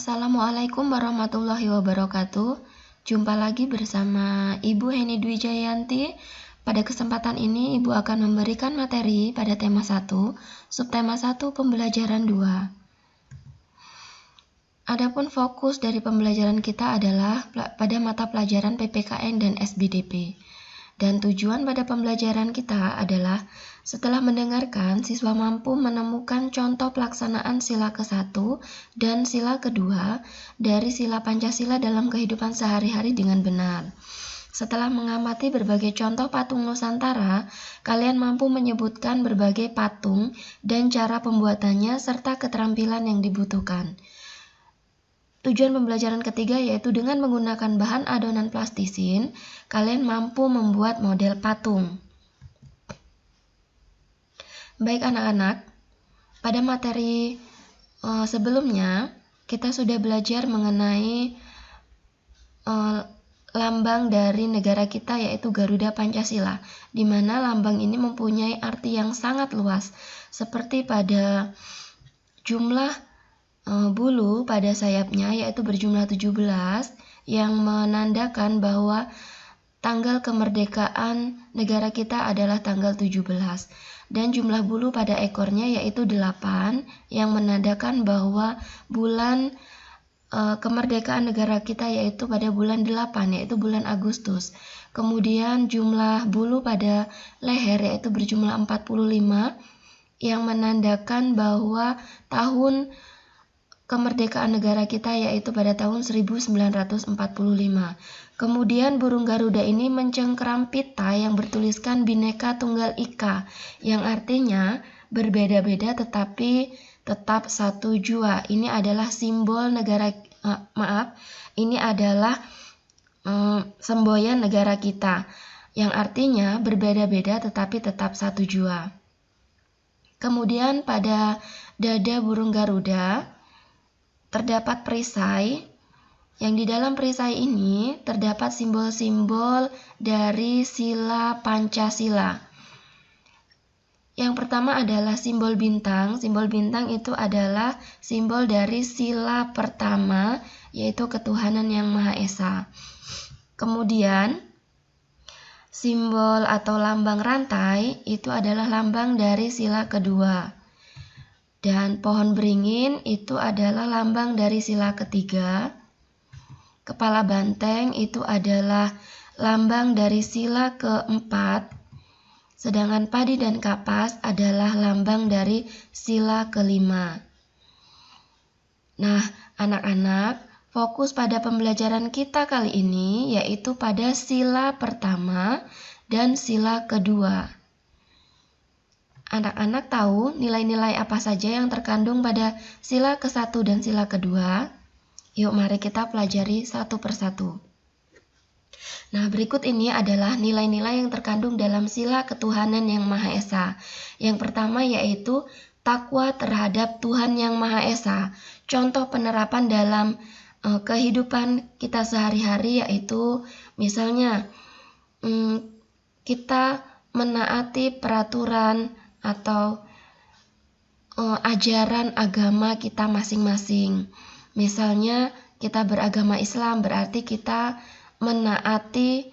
Assalamualaikum warahmatullahi wabarakatuh. Jumpa lagi bersama Ibu Heni Dwi Jayanti. Pada kesempatan ini Ibu akan memberikan materi pada tema 1, subtema 1 pembelajaran 2. Adapun fokus dari pembelajaran kita adalah pada mata pelajaran PPKN dan SBDP. Dan tujuan pada pembelajaran kita adalah setelah mendengarkan, siswa mampu menemukan contoh pelaksanaan sila ke-1 dan sila kedua dari sila Pancasila dalam kehidupan sehari-hari dengan benar. Setelah mengamati berbagai contoh patung Nusantara, kalian mampu menyebutkan berbagai patung dan cara pembuatannya serta keterampilan yang dibutuhkan. Tujuan pembelajaran ketiga yaitu dengan menggunakan bahan adonan plastisin, kalian mampu membuat model patung. Baik anak-anak, pada materi sebelumnya kita sudah belajar mengenai lambang dari negara kita yaitu Garuda Pancasila, di mana lambang ini mempunyai arti yang sangat luas, seperti pada jumlah bulu pada sayapnya yaitu berjumlah 17 yang menandakan bahwa tanggal kemerdekaan negara kita adalah tanggal 17 dan jumlah bulu pada ekornya yaitu 8 yang menandakan bahwa bulan kemerdekaan negara kita yaitu pada bulan 8 yaitu bulan Agustus. Kemudian jumlah bulu pada leher yaitu berjumlah 45 yang menandakan bahwa tahun kemerdekaan negara kita yaitu pada tahun 1945. Kemudian burung Garuda ini mencengkeram pita yang bertuliskan Bhinneka Tunggal Ika, yang artinya berbeda-beda tetapi tetap satu jua. Ini adalah simbol negara ini adalah semboyan negara kita, yang artinya berbeda-beda tetapi tetap satu jua. Kemudian pada dada burung Garuda terdapat perisai, yang di dalam perisai ini terdapat simbol-simbol dari sila Pancasila. Yang pertama adalah simbol bintang. Simbol bintang itu adalah simbol dari sila pertama, yaitu ketuhanan yang Maha Esa. Kemudian simbol atau lambang rantai itu adalah lambang dari sila kedua. Dan pohon beringin itu adalah lambang dari sila ketiga. Kepala banteng itu adalah lambang dari sila keempat. Sedangkan padi dan kapas adalah lambang dari sila kelima. Nah, anak-anak, fokus pada pembelajaran kita kali ini yaitu pada sila pertama dan sila kedua. Anak-anak tahu nilai-nilai apa saja yang terkandung pada sila ke-1 dan sila kedua? Yuk mari kita pelajari satu persatu. Nah, berikut ini adalah nilai-nilai yang terkandung dalam sila ketuhanan yang Maha Esa. Yang pertama yaitu takwa terhadap Tuhan yang Maha Esa. Contoh penerapan dalam kehidupan kita sehari-hari yaitu misalnya kita menaati peraturan atau ajaran agama kita masing-masing. Misalnya kita beragama Islam berarti kita menaati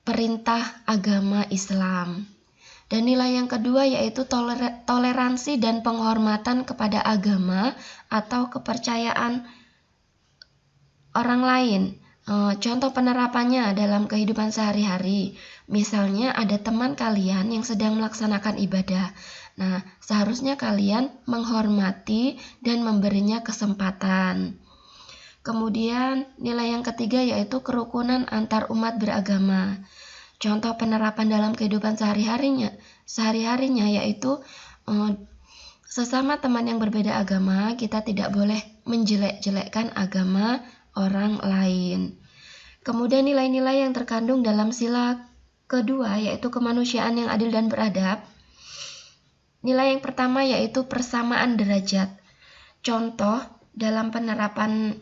perintah agama Islam. Dan nilai yang kedua yaitu toleransi dan penghormatan kepada agama atau kepercayaan orang lain. Contoh penerapannya dalam kehidupan sehari-hari. Misalnya ada teman kalian yang sedang melaksanakan ibadah. Nah, seharusnya kalian menghormati dan memberinya kesempatan. Kemudian nilai yang ketiga yaitu kerukunan antar umat beragama. Contoh penerapan dalam kehidupan sehari-harinya yaitu sesama teman yang berbeda agama, kita tidak boleh menjelek-jelekkan agama orang lain. Kemudian nilai-nilai yang terkandung dalam sila kedua yaitu kemanusiaan yang adil dan beradab. Nilai yang pertama yaitu persamaan derajat. Contoh dalam penerapan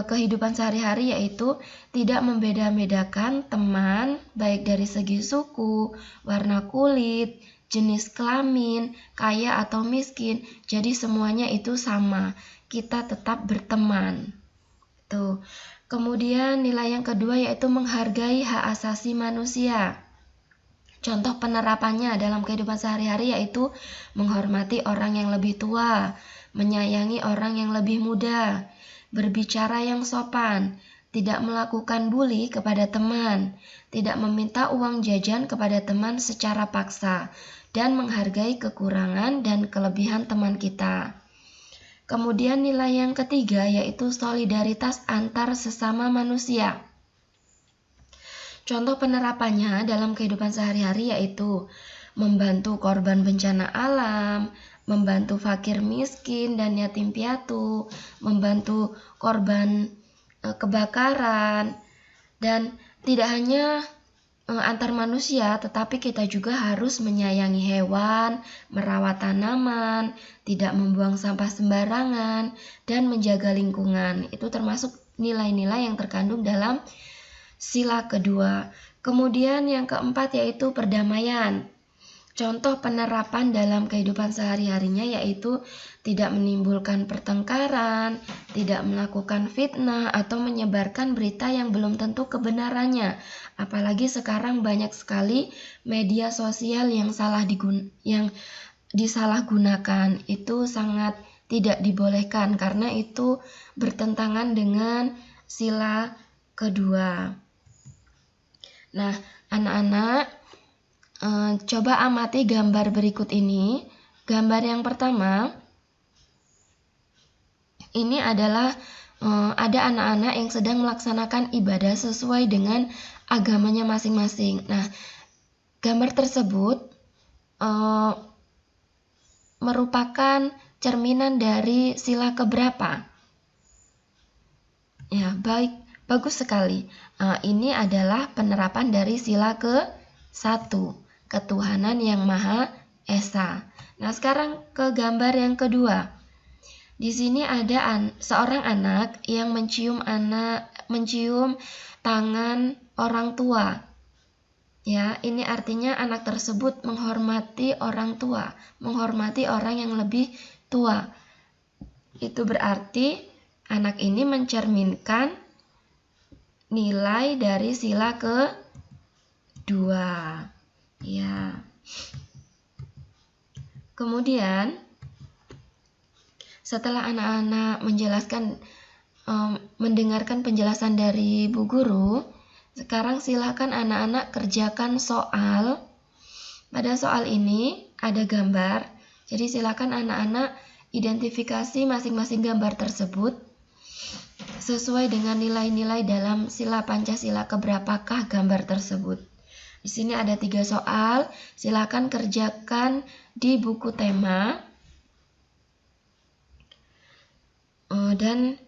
kehidupan sehari-hari yaitu tidak membeda-bedakan teman baik dari segi suku, warna kulit, jenis kelamin, kaya atau miskin. Jadi semuanya itu sama. kita tetap berteman. Tuh. Kemudian nilai yang kedua yaitu menghargai hak asasi manusia. Contoh penerapannya dalam kehidupan sehari-hari yaitu menghormati orang yang lebih tua, menyayangi orang yang lebih muda, berbicara yang sopan, tidak melakukan bully kepada teman, tidak meminta uang jajan kepada teman secara paksa, dan menghargai kekurangan dan kelebihan teman kita. Kemudian nilai yang ketiga yaitu solidaritas antar sesama manusia. Contoh penerapannya dalam kehidupan sehari-hari yaitu membantu korban bencana alam, membantu fakir miskin dan yatim piatu, membantu korban kebakaran, dan tidak hanya antar manusia, tetapi kita juga harus menyayangi hewan, merawat tanaman, tidak membuang sampah sembarangan, dan menjaga lingkungan. Itu termasuk nilai-nilai yang terkandung dalam sila kedua. Kemudian yang keempat yaitu perdamaian. Contoh penerapan dalam kehidupan sehari-harinya yaitu tidak menimbulkan pertengkaran, tidak melakukan fitnah atau menyebarkan berita yang belum tentu kebenarannya. Apalagi sekarang banyak sekali media sosial yang disalahgunakan. Itu sangat tidak dibolehkan karena itu bertentangan dengan sila kedua. Nah, anak-anak, coba amati gambar berikut ini. Gambar yang pertama, ini adalah ada anak-anak yang sedang melaksanakan ibadah sesuai dengan agamanya masing-masing. Nah, gambar tersebut merupakan cerminan dari sila keberapa? Ya, bagus sekali. Ini adalah penerapan dari sila ke-1. Ketuhanan yang Maha Esa. Nah, sekarang ke gambar yang kedua. Di sini ada seorang anak yang mencium tangan orang tua. Ya, ini artinya anak tersebut menghormati orang tua, menghormati orang yang lebih tua. Itu berarti anak ini mencerminkan nilai dari sila kedua. Ya. Kemudian setelah anak-anak mendengarkan penjelasan dari Bu Guru, sekarang silakan anak-anak kerjakan soal. Pada soal ini ada gambar, jadi silakan anak-anak identifikasi masing-masing gambar tersebut sesuai dengan nilai-nilai dalam sila Pancasila keberapakah gambar tersebut. Di sini ada 3 soal, silakan kerjakan di buku tema dan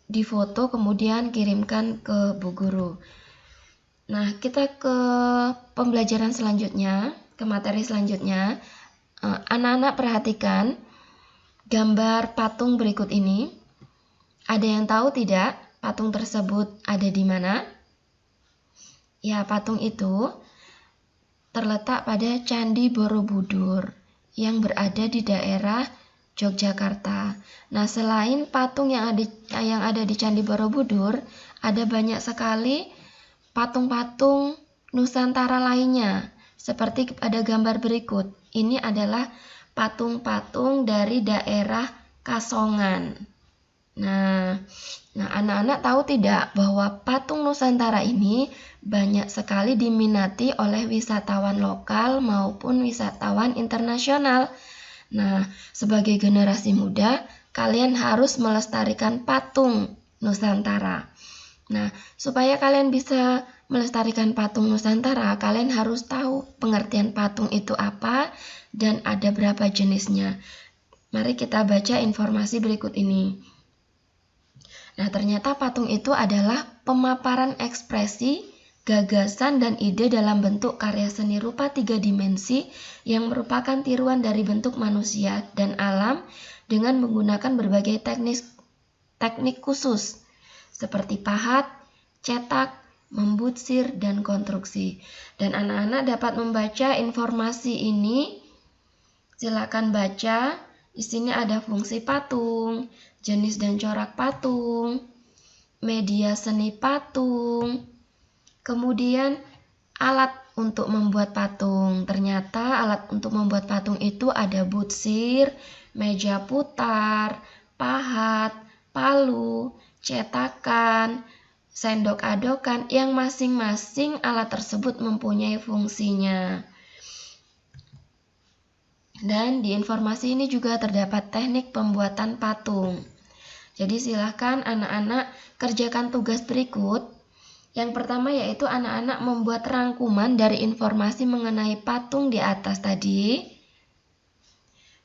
difoto kemudian kirimkan ke Bu Guru. Nah, kita ke pembelajaran selanjutnya, ke materi selanjutnya. Anak-anak perhatikan gambar patung berikut ini. Ada yang tahu tidak patung tersebut ada di mana? Ya, patung itu terletak pada Candi Borobudur yang berada di daerah Yogyakarta. Nah, selain patung yang ada di Candi Borobudur, ada banyak sekali patung-patung Nusantara lainnya. Seperti pada gambar berikut. Ini adalah patung-patung dari daerah Kasongan. Nah, anak-anak tahu tidak bahwa patung Nusantara ini banyak sekali diminati oleh wisatawan lokal maupun wisatawan internasional. Nah, sebagai generasi muda, kalian harus melestarikan patung Nusantara. Nah, supaya kalian bisa melestarikan patung Nusantara, kalian harus tahu pengertian patung itu apa dan ada berapa jenisnya. Mari kita baca informasi berikut ini. Nah, ternyata patung itu adalah pemaparan ekspresi, gagasan, dan ide dalam bentuk karya seni rupa 3 dimensi yang merupakan tiruan dari bentuk manusia dan alam dengan menggunakan berbagai teknik khusus seperti pahat, cetak, membutsir, dan konstruksi. Dan anak-anak dapat membaca informasi ini. Silakan baca Di sini ada fungsi patung, jenis dan corak patung, media seni patung, kemudian alat untuk membuat patung. Ternyata alat untuk membuat patung itu ada butsir, meja putar, pahat, palu, cetakan, sendok adokan yang masing-masing alat tersebut mempunyai fungsinya. Dan di informasi ini juga terdapat teknik pembuatan patung. Jadi silahkan anak-anak kerjakan tugas berikut. Yang pertama yaitu anak-anak membuat rangkuman dari informasi mengenai patung di atas tadi.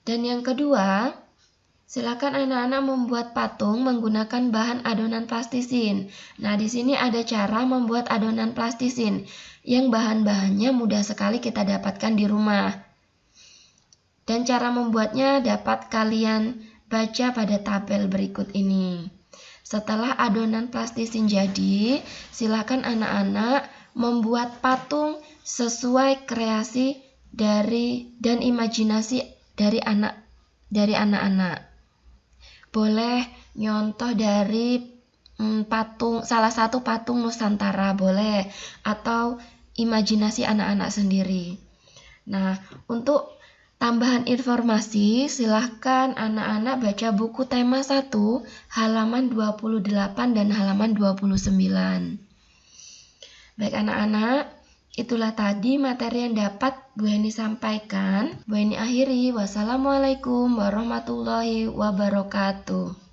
Dan yang kedua, silakan anak-anak membuat patung menggunakan bahan adonan plastisin. Nah, di sini ada cara membuat adonan plastisin yang bahan-bahannya mudah sekali kita dapatkan di rumah. Dan cara membuatnya dapat kalian baca pada tabel berikut ini. Setelah adonan plastisin jadi, silakan anak-anak membuat patung sesuai kreasi dan imajinasi dari anak-anak. Boleh nyontoh dari salah satu patung Nusantara boleh, atau imajinasi anak-anak sendiri. Nah, untuk tambahan informasi, silahkan anak-anak baca buku tema 1 halaman 28 dan halaman 29. Baik anak-anak, itulah tadi materi yang dapat Bu Heni sampaikan. Bu Heni akhiri. Wassalamualaikum warahmatullahi wabarakatuh.